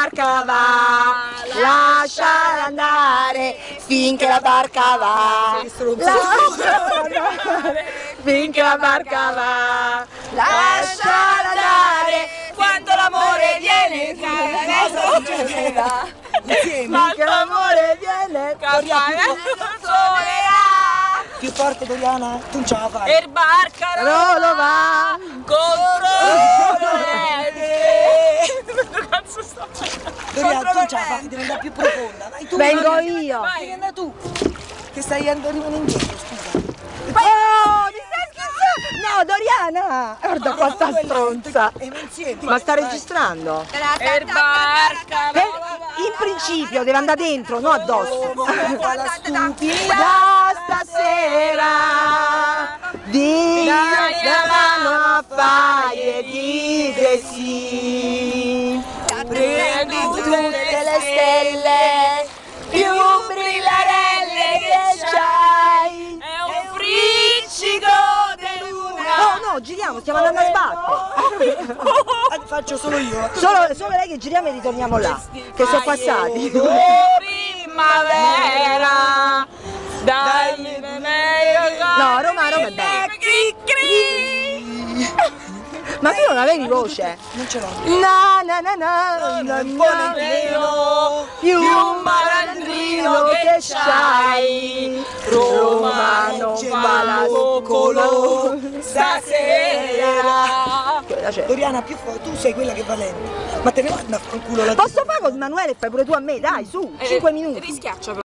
barca va, lasciala andare finché la barca va, lasciala andare finché la barca va, lasciala andare quando l'amore viene, finché l'amore viene, Più forte Doriana, tu non ce la fai. il barcarolo va contro Doriana, tu non ce la fai, devi andare più profonda. Vai tu. vengo io. Devi andare tu. Che stai arrivando indietro, scusa. Oh, mi stai scherzando? No, Doriana! Guarda qua sta stronza. Ma sta registrando? In principio deve andare dentro, non addosso. La stupida. Da stasera Dio davanno a fai e dite sì. Prendi tutte le stelle più brillarelle che c'hai. È un friccico di luna. No, giriamo, stiamo andando a sbattere. Faccio solo io. Solo lei che giriamo e ritorniamo là, che sono passati. Primavera, dai, No, Roma è bella. Ma tu non avevi voce? Non ce l'ho. Na na na na na na, più un malandrino che c'hai, Roma non fa la coccolo stasera. Doriana, più forte, tu sei quella che va lenta. Ma te ne manda a fanculo la Posso fare con Emanuele e fai pure tu a me, dai, su, 5 minuti. Rischiaccia